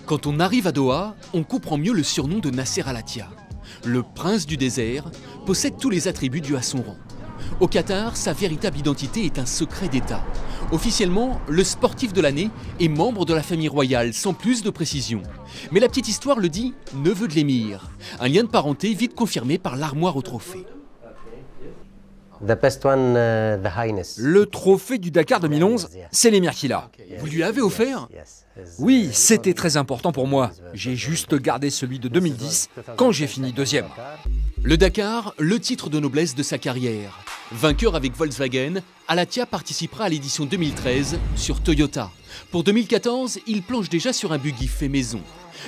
Quand on arrive à Doha, on comprend mieux le surnom de Nasser Al-Attiyah. Le prince du désert possède tous les attributs dus à son rang. Au Qatar, sa véritable identité est un secret d'État. Officiellement, le sportif de l'année est membre de la famille royale, sans plus de précision. Mais la petite histoire le dit, neveu de l'émir. Un lien de parenté vite confirmé par l'armoire aux trophées. Le trophée du Dakar 2011, c'est l'émir qui l'a. Vous lui avez offert? Oui, c'était très important pour moi. J'ai juste gardé celui de 2010 quand j'ai fini deuxième. Le Dakar, le titre de noblesse de sa carrière. Vainqueur avec Volkswagen, Al-Attiyah participera à l'édition 2013 sur Toyota. Pour 2014, il planche déjà sur un buggy fait maison.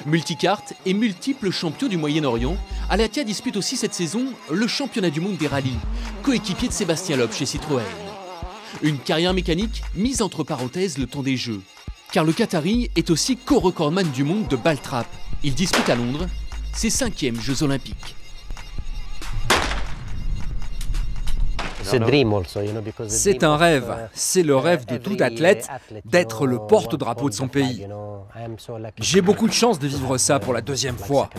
Multicarte et multiple champion du Moyen-Orient, Al-Attiyah dispute aussi cette saison le championnat du monde des rallyes, coéquipier de Sébastien Loeb chez Citroën. Une carrière mécanique mise entre parenthèses le temps des Jeux. Car le Qatari est aussi co-recordman du monde de ball trap. Il dispute à Londres ses 5e Jeux Olympiques. C'est un rêve, c'est le rêve de tout athlète d'être le porte-drapeau de son pays. J'ai beaucoup de chance de vivre ça pour la deuxième fois.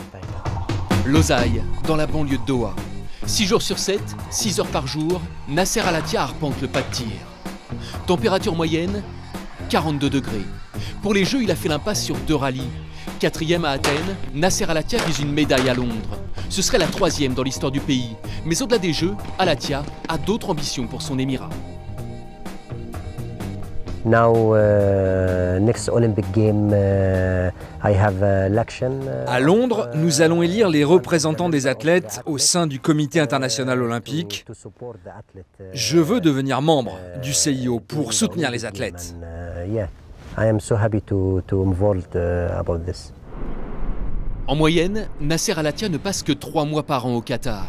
Losail, dans la banlieue de Doha. 6 jours sur 7, 6 heures par jour, Nasser Al-Attiyah arpente le pas de tir. Température moyenne, 42 degrés. Pour les Jeux, il a fait l'impasse sur 2 rallyes. 4e à Athènes, Nasser Al-Attiyah vise une médaille à Londres. Ce serait la 3e dans l'histoire du pays. Mais au-delà des Jeux, Al-Attiyah a d'autres ambitions pour son émirat. À Londres, nous allons élire les représentants des athlètes au sein du Comité international olympique. Je veux devenir membre du CIO pour soutenir les athlètes. En moyenne, Nasser Al-Attiyah ne passe que 3 mois par an au Qatar.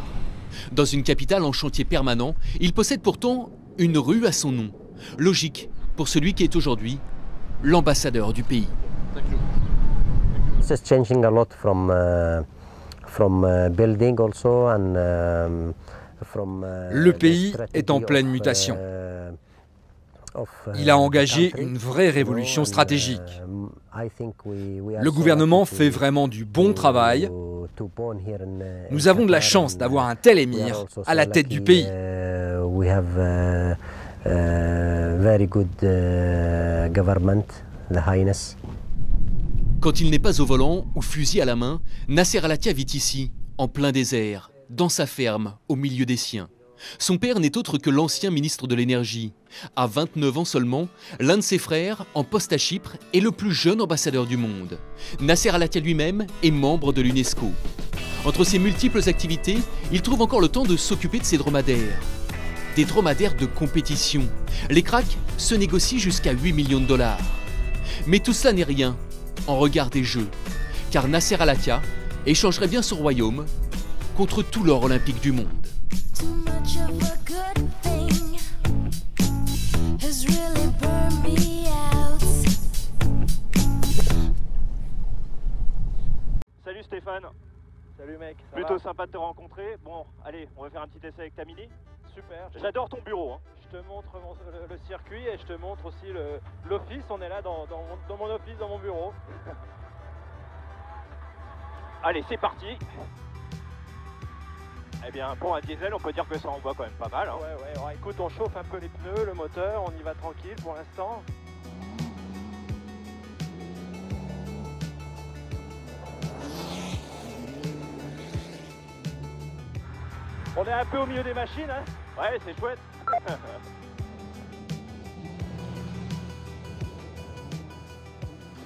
Dans une capitale en chantier permanent, il possède pourtant une rue à son nom. Logique pour celui qui est aujourd'hui l'ambassadeur du pays. Le pays est en pleine mutation. Il a engagé une vraie révolution stratégique. Le gouvernement fait vraiment du bon travail. Nous avons de la chance d'avoir un tel émir à la tête du pays. Quand il n'est pas au volant ou fusil à la main, Nasser Al-Attiyah vit ici, en plein désert, dans sa ferme, au milieu des siens. Son père n'est autre que l'ancien ministre de l'énergie. À 29 ans seulement, l'un de ses frères, en poste à Chypre, est le plus jeune ambassadeur du monde. Nasser Al-Attiyah lui-même est membre de l'UNESCO. Entre ses multiples activités, il trouve encore le temps de s'occuper de ses dromadaires. Des dromadaires de compétition. Les cracks se négocient jusqu'à 8 millions de dollars. Mais tout cela n'est rien en regard des Jeux, car Nasser Al-Attiyah échangerait bien son royaume contre tout l'or olympique du monde. Salut Stéphane. Salut mec. Plutôt sympa de te rencontrer. Bon, allez, on va faire un petit essai avec ta Mini. Super. J'adore ton bureau. Hein. Je te montre le circuit et je te montre aussi l'office. On est là dans mon office, dans mon bureau. Allez, c'est parti. Eh bien, pour un diesel, on peut dire que ça envoie quand même pas mal. Hein. Ouais. Alors, écoute, on chauffe un peu les pneus, le moteur, on y va tranquille pour l'instant. On est un peu au milieu des machines, hein. Ouais, c'est chouette.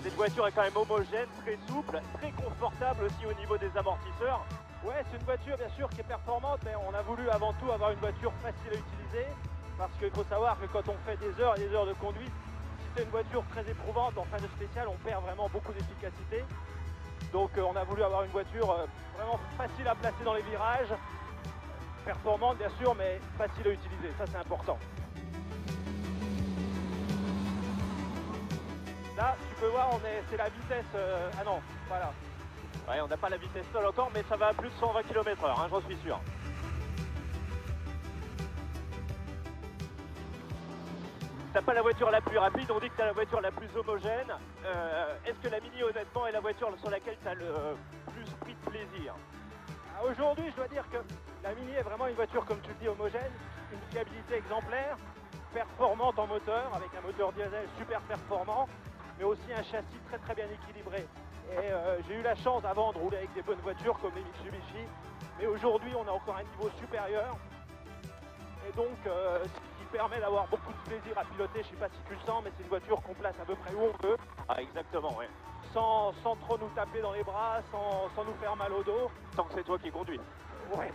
Cette voiture est quand même homogène, très souple, très confortable aussi au niveau des amortisseurs. Ouais, c'est une voiture bien sûr qui est performante, mais on a voulu avant tout avoir une voiture facile à utiliser, parce qu'il faut savoir que quand on fait des heures et des heures de conduite, si c'est une voiture très éprouvante, en fin de spécial, on perd vraiment beaucoup d'efficacité. Donc on a voulu avoir une voiture vraiment facile à placer dans les virages, performante bien sûr, mais facile à utiliser, ça c'est important. Là, tu peux voir, c'est la vitesse, ah non, voilà. Ouais, on n'a pas la vitesse seule encore, mais ça va à plus de 120 km/h, hein, j'en suis sûr. t'as pas la voiture la plus rapide, on dit que t'as la voiture la plus homogène. Est-ce que la Mini, honnêtement, est la voiture sur laquelle t'as le plus pris de plaisir? Aujourd'hui, je dois dire que la Mini est vraiment une voiture, comme tu le dis, homogène, une fiabilité exemplaire, performante en moteur, avec un moteur diesel super performant, mais aussi un châssis très très bien équilibré. Et j'ai eu la chance avant de rouler avec des bonnes voitures comme les Mitsubishi, mais aujourd'hui on a encore un niveau supérieur. Et donc ce qui permet d'avoir beaucoup de plaisir à piloter, je ne sais pas si tu le sens, mais c'est une voiture qu'on place à peu près où on veut. Ah exactement, oui. Sans trop nous taper dans les bras, sans nous faire mal au dos. Tant que c'est toi qui conduis. Ouais.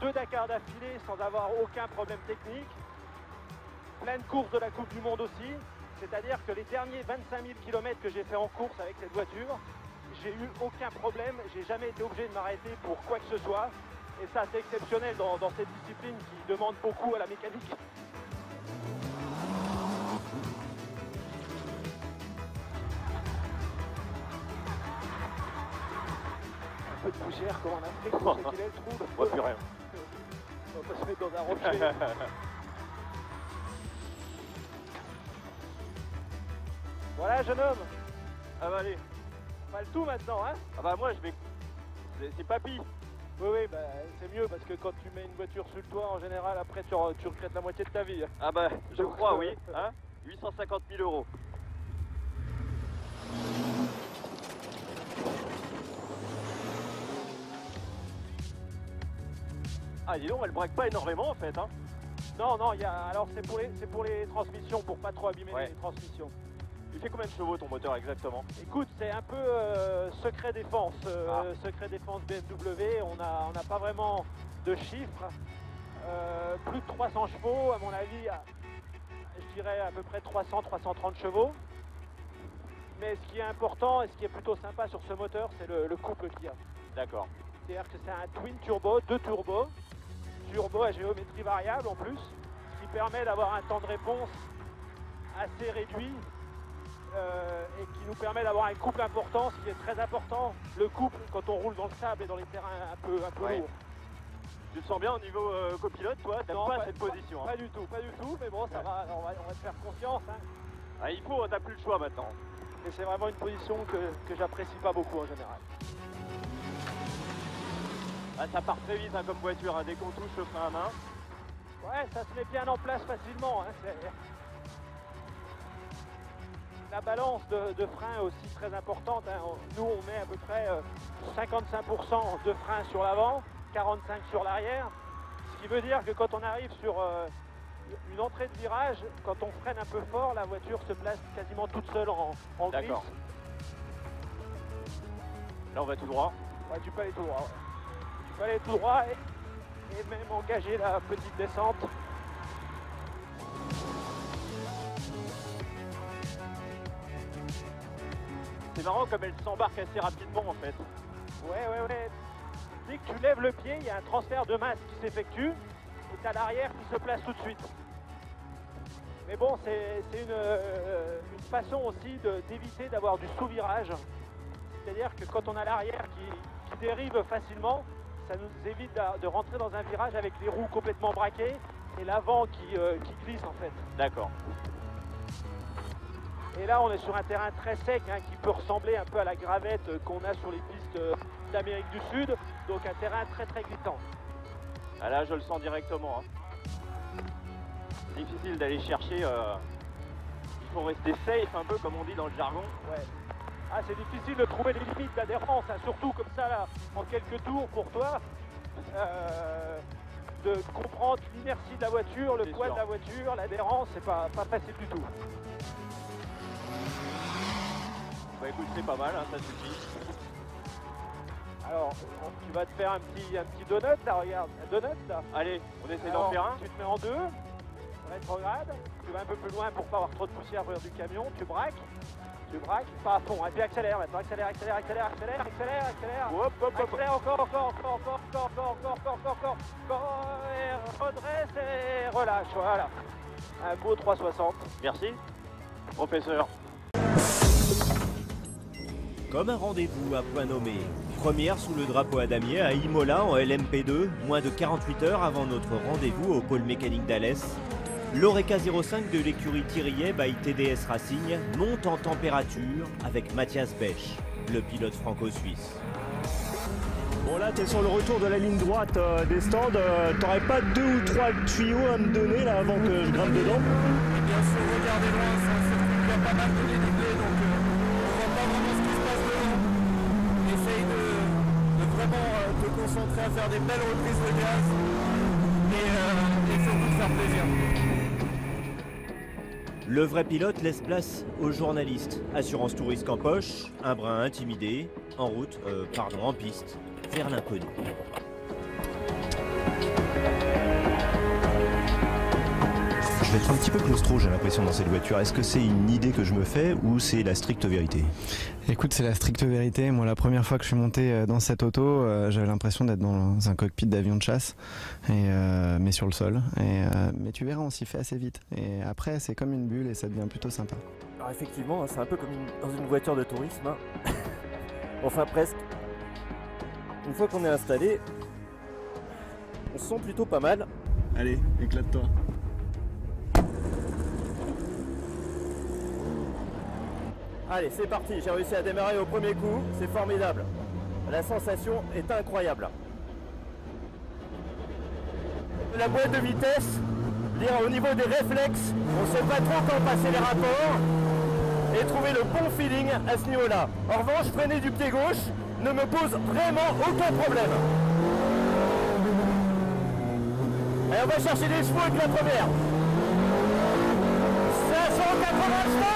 2 Dakar d'affilée sans avoir aucun problème technique. Plein de courses de la Coupe du Monde aussi. C'est-à-dire que les derniers 25 000 km que j'ai fait en course avec cette voiture, j'ai eu aucun problème, j'ai jamais été obligé de m'arrêter pour quoi que ce soit. Et ça, c'est exceptionnel dans cette discipline qui demande beaucoup à la mécanique. Un peu de poussière comme en Afrique, on sait qu'il est le trou. On voit plus rien. On va pas se mettre dans un rocher. Voilà, jeune homme. Ah bah allez. Pas le tout maintenant, hein? Ah bah moi je vais... C'est papy. Oui, bah, c'est mieux parce que quand tu mets une voiture sur le toit, en général, après tu regrettes la moitié de ta vie. Ah bah je crois, oui. Hein, 850 000 €. Ah dis donc, elle braque pas énormément en fait, hein? Non, alors c'est pour les transmissions, pour pas trop abîmer les transmissions. Il fait combien de chevaux ton moteur exactement? Écoute, c'est un peu secret défense, secret défense BMW, on n'a pas vraiment de chiffres. Plus de 300 chevaux, à mon avis, je dirais à peu près 300-330 chevaux. Mais ce qui est important et ce qui est plutôt sympa sur ce moteur, c'est le couple qu'il y a. D'accord. C'est-à-dire que c'est un twin turbo, 2 turbos, turbo à géométrie variable en plus, ce qui permet d'avoir un temps de réponse assez réduit et qui nous permet d'avoir un couple important, ce qui est très important, le couple quand on roule dans le sable et dans les terrains un peu lourds. Tu te sens bien au niveau copilote, toi? T'aimes pas cette position? Pas du tout, mais bon, ça va, on va te faire confiance. Hein. Ah, il faut, t'as plus le choix maintenant. Et c'est vraiment une position que j'apprécie pas beaucoup en général. Ah, ça part très vite hein, comme voiture, hein, dès qu'on touche le frein à main. Ouais, ça se met bien en place facilement. Hein, la balance de frein est aussi très importante. Hein. Nous, on met à peu près 55% de frein sur l'avant, 45% sur l'arrière. Ce qui veut dire que quand on arrive sur une entrée de virage, quand on freine un peu fort, la voiture se place quasiment toute seule en glisse. Là, on va tout droit. Ouais, tu peux aller tout droit. Ouais. Tu peux aller tout droit et même engager la petite descente. C'est marrant comme elle s'embarque assez rapidement en fait. Ouais. Dès que tu lèves le pied, il y a un transfert de masse qui s'effectue et tu as l'arrière qui se place tout de suite. Mais bon, c'est une façon aussi d'éviter d'avoir du sous-virage. C'est-à-dire que quand on a l'arrière qui dérive facilement, ça nous évite de rentrer dans un virage avec les roues complètement braquées et l'avant qui glisse en fait. D'accord. Et là, on est sur un terrain très sec hein, qui peut ressembler un peu à la gravette qu'on a sur les pistes d'Amérique du Sud. Donc un terrain très très glissant. Ah là, je le sens directement. Hein. Difficile d'aller chercher. Il faut rester safe un peu comme on dit dans le jargon. Ouais. Ah, c'est difficile de trouver les limites d'adhérence, hein, surtout comme ça là, en quelques tours pour toi. De comprendre l'inertie de la voiture, le poids de la voiture, l'adhérence, c'est pas facile du tout. Bah écoute, c'est pas mal, hein, ça suffit. Alors, tu vas te faire un petit donut là, regarde, un donut là. Allez, on essaie d'en faire un. Tu te mets en deux, rétrograde, tu vas un peu plus loin pour pas avoir trop de poussière vers du camion, tu braques, pas à fond, et puis accélère maintenant, accélère. Hop. Accélère encore, et redresse et relâche, voilà. Un beau 360. Merci, professeur. Comme un rendez-vous à point nommé. Première sous le drapeau à damier à Imola en LMP2, moins de 48 heures avant notre rendez-vous au pôle mécanique d'Alès. L'Oreca 05 de l'écurie Thiriet by TDS Racing monte en température avec Mathias Bech, le pilote franco-suisse. Bon là, tu es sur le retour de la ligne droite des stands. T'aurais pas 2 ou 3 tuyaux à me donner là avant que je grimpe dedans? Bien sûr, regardez loin, c'est un circuit qui a pas mal de dénivelé, donc on voit pas vraiment ce qui se passe dedans. Essaye de vraiment te concentrer à faire des belles reprises de gaz et surtout de faire plaisir. Le vrai pilote laisse place aux journalistes. Assurance tout risque en poche, un brin intimidé, en route, en piste, vers l'inconnu. Je vais être un petit peu claustro, j'ai l'impression, dans cette voiture. Est-ce que c'est une idée que je me fais ou c'est la stricte vérité? Écoute, c'est la stricte vérité. Moi, la première fois que je suis monté dans cette auto, j'avais l'impression d'être dans un cockpit d'avion de chasse, mais sur le sol. Mais tu verras, on s'y fait assez vite. Et après, c'est comme une bulle et ça devient plutôt sympa. Alors effectivement, c'est un peu comme dans une voiture de tourisme. Enfin presque. Une fois qu'on est installé, on se sent plutôt pas mal. Allez, éclate-toi. Allez, c'est parti, j'ai réussi à démarrer au premier coup, c'est formidable. La sensation est incroyable. La boîte de vitesse, au niveau des réflexes, on ne sait pas trop quand passer les rapports et trouver le bon feeling à ce niveau-là. En revanche, freiner du pied gauche ne me pose vraiment aucun problème. Allez, on va chercher les chevaux avec la première. 580 chevaux.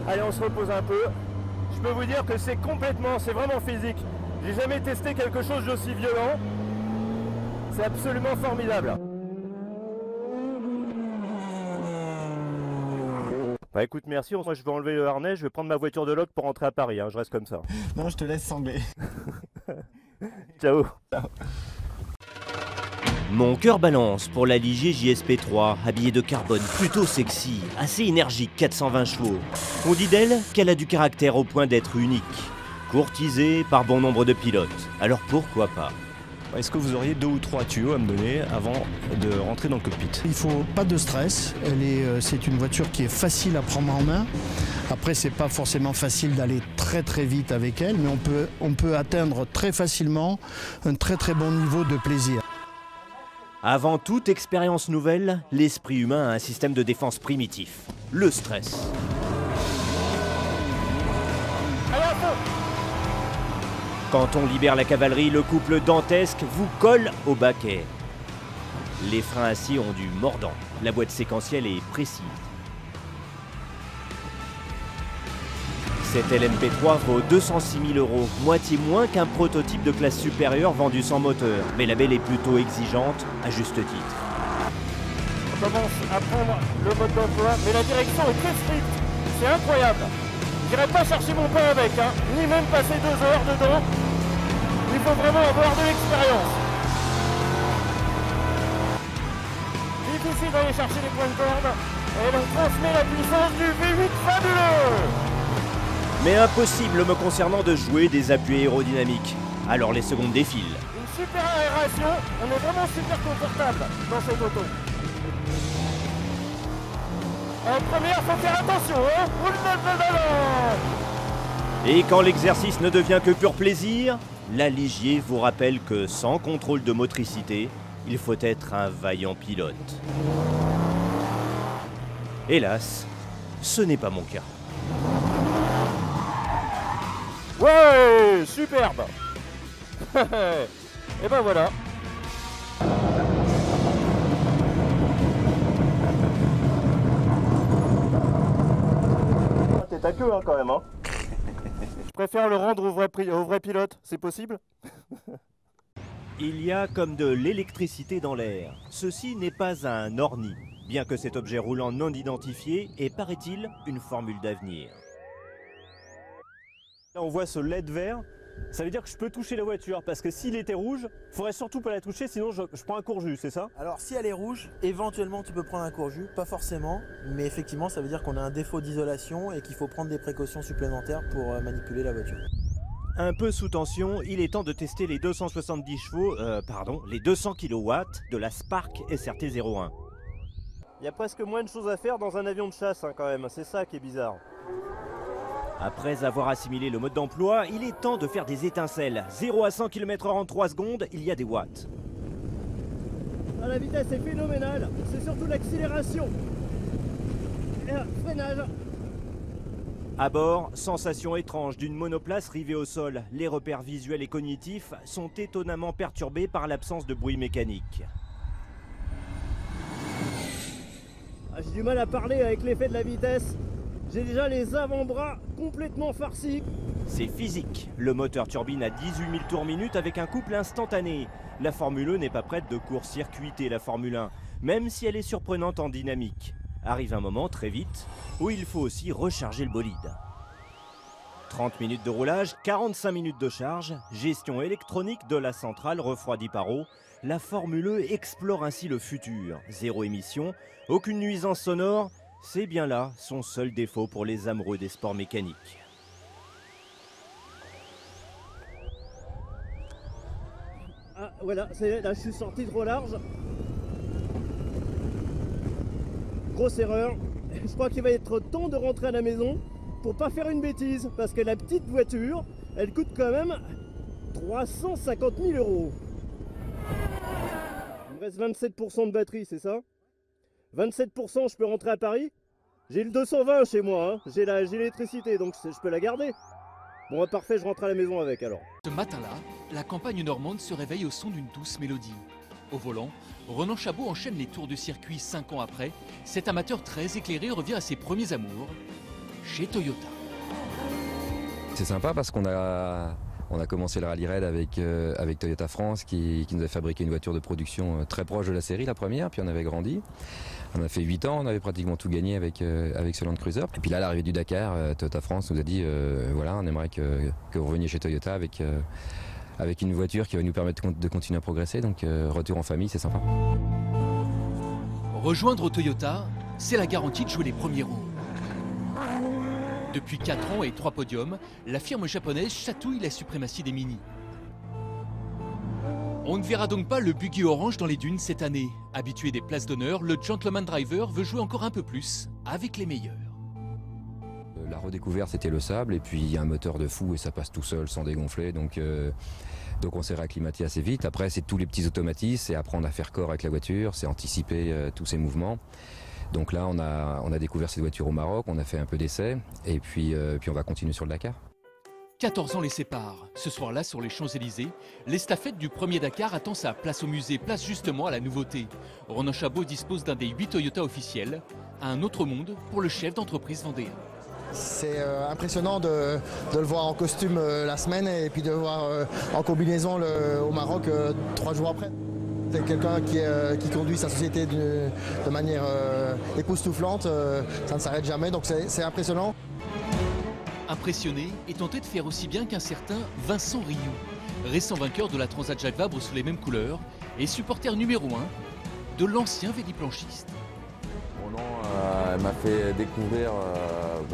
Allez, on se repose un peu. Je peux vous dire que c'est vraiment physique. J'ai jamais testé quelque chose d'aussi violent. C'est absolument formidable. Bah écoute, merci. Moi, je vais enlever le harnais. Je vais prendre ma voiture de loc pour rentrer à Paris. Hein. Je reste comme ça. Non, je te laisse sangler. Ciao. Mon cœur balance pour la Ligier JSP3, habillée de carbone, plutôt sexy, assez énergique, 420 chevaux. On dit d'elle qu'elle a du caractère au point d'être unique, courtisée par bon nombre de pilotes. Alors pourquoi pas? Est-ce que vous auriez 2 ou 3 tuyaux à me donner avant de rentrer dans le cockpit? Il ne faut pas de stress, c'est une voiture qui est facile à prendre en main. Après, c'est pas forcément facile d'aller très très vite avec elle, mais on peut atteindre très facilement un très très bon niveau de plaisir. Avant toute expérience nouvelle, l'esprit humain a un système de défense primitif, le stress. Quand on libère la cavalerie, le couple dantesque vous colle au baquet. Les freins acier ont du mordant, la boîte séquentielle est précise. Cette LMP3 vaut 206 000 €, moitié moins qu'un prototype de classe supérieure vendu sans moteur. Mais la belle est plutôt exigeante, à juste titre. On commence à prendre le mode d'emploi, mais la direction est très stricte. C'est incroyable. Je n'irai pas chercher mon pain avec, ni même passer 2 heures dedans. Il faut vraiment avoir de l'expérience. Difficile d'aller chercher les points de corde. Et l'on transmet la puissance du V8 fabuleux. Mais impossible me concernant de jouer des appuis aérodynamiques. Alors les secondes défilent. Une super aération, on est vraiment super confortable dans cette auto. En première, faut faire attention, Et quand l'exercice ne devient que pur plaisir, la Ligier vous rappelle que sans contrôle de motricité, il faut être un vaillant pilote. Hélas, ce n'est pas mon cas. Ouais, superbe. Et ben voilà. T'es ta queue quand même. Je préfère le rendre au vrai pilote, c'est possible? Il y a comme de l'électricité dans l'air. Ceci n'est pas un orni, bien que cet objet roulant non identifié ait, paraît-il, une formule d'avenir. Là, on voit ce LED vert, ça veut dire que je peux toucher la voiture, parce que s'il était rouge, il faudrait surtout pas la toucher, sinon je prends un court-jus, c'est ça? Alors si elle est rouge, éventuellement tu peux prendre un court-jus, pas forcément, mais effectivement ça veut dire qu'on a un défaut d'isolation et qu'il faut prendre des précautions supplémentaires pour manipuler la voiture. un peu sous tension, il est temps de tester les 270 chevaux, les 200 kW de la Spark SRT-01. Il y a presque moins de choses à faire dans un avion de chasse hein, quand même, c'est ça qui est bizarre. Après avoir assimilé le mode d'emploi, il est temps de faire des étincelles. 0 à 100 km/h en 3 secondes, il y a des watts. Ah, la vitesse est phénoménale, c'est surtout l'accélération. Freinage. À bord, sensation étrange d'une monoplace rivée au sol. Les repères visuels et cognitifs sont étonnamment perturbés par l'absence de bruit mécanique. Ah, j'ai du mal à parler avec l'effet de la vitesse. J'ai déjà les avant-bras complètement farcis. C'est physique. Le moteur turbine à 18 000 tours minute avec un couple instantané. La Formule E n'est pas prête de court-circuiter la Formule 1, même si elle est surprenante en dynamique. Arrive un moment, très vite, où il faut aussi recharger le bolide. 30 minutes de roulage, 45 minutes de charge, gestion électronique de la centrale refroidie par eau. La Formule E explore ainsi le futur. Zéro émission, aucune nuisance sonore, c'est bien là son seul défaut pour les amoureux des sports mécaniques. Ah voilà, là je suis sorti trop large. Grosse erreur. Je crois qu'il va être temps de rentrer à la maison pour pas faire une bêtise. Parce que la petite voiture, elle coûte quand même 350 000 €. Il me reste 27% de batterie, c'est ça? 27%, je peux rentrer à Paris? J'ai le 220 chez moi, hein. J'ai l'électricité, donc je peux la garder. Bon, parfait, je rentre à la maison avec alors. Ce matin-là, la campagne normande se réveille au son d'une douce mélodie. Au volant, Ronan Chabot enchaîne les tours de circuit 5 ans après. Cet amateur très éclairé revient à ses premiers amours, chez Toyota. C'est sympa parce qu'on a commencé le rallye raid avec Toyota France qui nous a fabriqué une voiture de production très proche de la série, la première, puis on avait grandi. On a fait 8 ans, on avait pratiquement tout gagné avec ce Land Cruiser. Et puis là, à l'arrivée du Dakar, Toyota France nous a dit voilà, on aimerait que vous reveniez chez Toyota avec une voiture qui va nous permettre de continuer à progresser. Donc retour en famille, c'est sympa. Rejoindre Toyota, c'est la garantie de jouer les premiers rôles. Depuis 4 ans et 3 podiums, la firme japonaise chatouille la suprématie des Mini. On ne verra donc pas le buggy orange dans les dunes cette année. Habitué des places d'honneur, le gentleman driver veut jouer encore un peu plus avec les meilleurs. La redécouverte, c'était le sable, et puis il y a un moteur de fou et ça passe tout seul sans dégonfler, donc on s'est réacclimaté assez vite. Après, c'est tous les petits automatismes, c'est apprendre à faire corps avec la voiture, c'est anticiper tous ses mouvements. Donc là, on a découvert cette voiture au Maroc, on a fait un peu d'essais, et puis on va continuer sur le Dakar. 14 ans les séparent. Ce soir-là, sur les Champs-Élysées, l'estafette du premier Dakar attend sa place au musée, place justement à la nouveauté. Ronan Chabot dispose d'un des 8 Toyota officiels, à un autre monde pour le chef d'entreprise vendéen. C'est impressionnant de le voir en costume la semaine et puis de le voir en combinaison au Maroc 3 jours après. C'est quelqu'un qui conduit sa société de manière époustouflante, ça ne s'arrête jamais, donc c'est impressionnant. Impressionné et tenté de faire aussi bien qu'un certain Vincent Rioux, récent vainqueur de la Transat Jacques Vabre sous les mêmes couleurs et supporter numéro 1 de l'ancien véliplanchiste. Mon nom m'a fait découvrir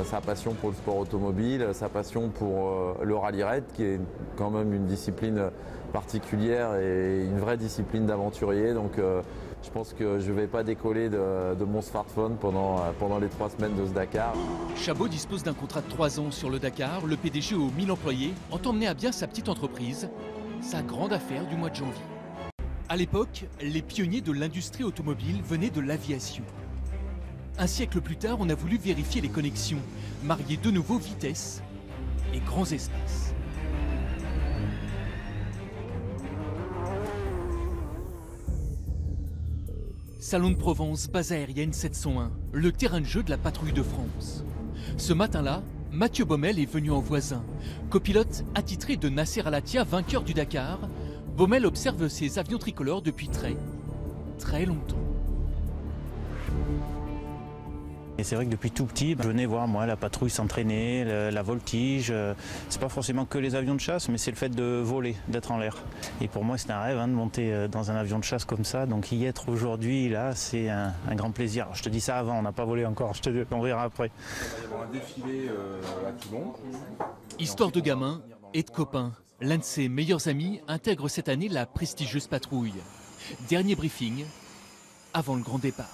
sa passion pour le sport automobile, sa passion pour le rallye raid qui est quand même une discipline particulière et une vraie discipline d'aventurier. Donc je pense que je ne vais pas décoller de mon smartphone pendant les 3 semaines de ce Dakar. Chabot dispose d'un contrat de 3 ans sur le Dakar. Le PDG aux 1000 employés entend mener à bien sa petite entreprise, sa grande affaire du mois de janvier. À l'époque, les pionniers de l'industrie automobile venaient de l'aviation. Un siècle plus tard, on a voulu vérifier les connexions, marier de nouveau vitesse et grands espaces. Salon de Provence, base aérienne 701, le terrain de jeu de la patrouille de France. Ce matin-là, Mathieu Baumel est venu en voisin. Copilote attitré de Nasser Al-Attiyah, vainqueur du Dakar, Baumel observe ses avions tricolores depuis très longtemps. Et c'est vrai que depuis tout petit, je venais voir moi la patrouille s'entraîner, la voltige. C'est pas forcément que les avions de chasse, mais c'est le fait de voler, d'être en l'air. Et pour moi, c'était un rêve de monter dans un avion de chasse comme ça. Donc y être aujourd'hui, là, c'est un grand plaisir. Alors, je te dis ça avant, on n'a pas volé encore, on verra après. Il va y avoir un défilé à Toulon. Histoire de gamin, et de copains, l'un de ses meilleurs amis intègre cette année la prestigieuse patrouille. Dernier briefing avant le grand départ.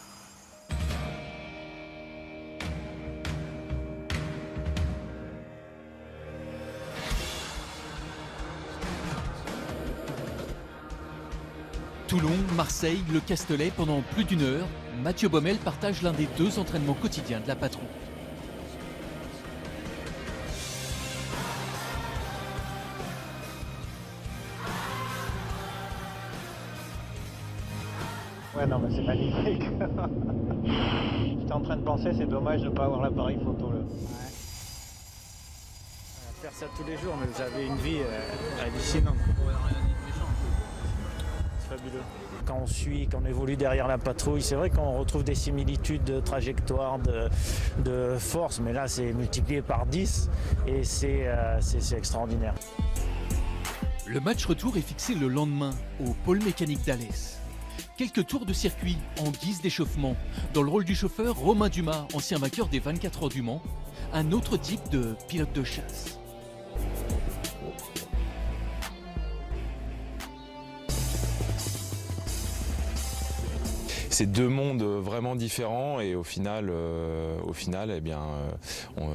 Toulon, Marseille, Le Castellet, pendant plus d'1 heure, Mathieu Baumel partage l'un des 2 entraînements quotidiens de la patrouille. Ouais, non, mais c'est magnifique. J'étais en train de penser, c'est dommage de ne pas avoir l'appareil photo là. Faire ça tous les jours, mais vous avez une vie hallucinante. C'est fabuleux. Quand on suit, quand on évolue derrière la patrouille, c'est vrai qu'on retrouve des similitudes de trajectoire, de force, mais là c'est multiplié par 10 et c'est extraordinaire. Le match retour est fixé le lendemain au pôle mécanique d'Alès. Quelques tours de circuit en guise d'échauffement. Dans le rôle du chauffeur, Romain Dumas, ancien vainqueur des 24 heures du Mans, un autre type de pilote de chasse. C'est 2 mondes vraiment différents et au final eh bien,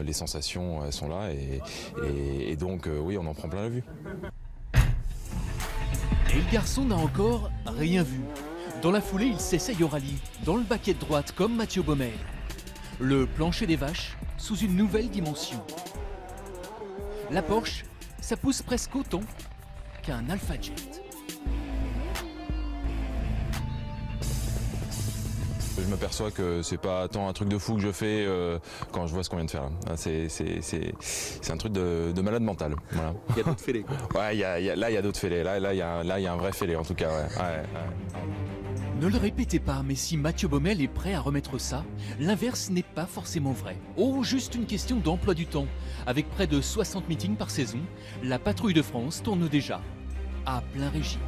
les sensations sont là et donc oui, on en prend plein la vue. Et le garçon n'a encore rien vu. Dans la foulée, il s'essaye au rallye, dans le baquet de droite comme Mathieu Baumel. Le plancher des vaches sous une nouvelle dimension. La Porsche, ça pousse presque autant qu'un Alpha Jet. Je m'aperçois que c'est pas tant un truc de fou que je fais quand je vois ce qu'on vient de faire. C'est un truc de malade mental. Voilà. Il y a d'autres fêlés quoi. Ouais, là il y a d'autres fêlés. Là il y a un vrai fêlé en tout cas. Ouais. Ne le répétez pas, mais si Mathieu Baumel est prêt à remettre ça, l'inverse n'est pas forcément vrai. Oh, juste une question d'emploi du temps. Avec près de 60 meetings par saison, la patrouille de France tourne déjà à plein régime.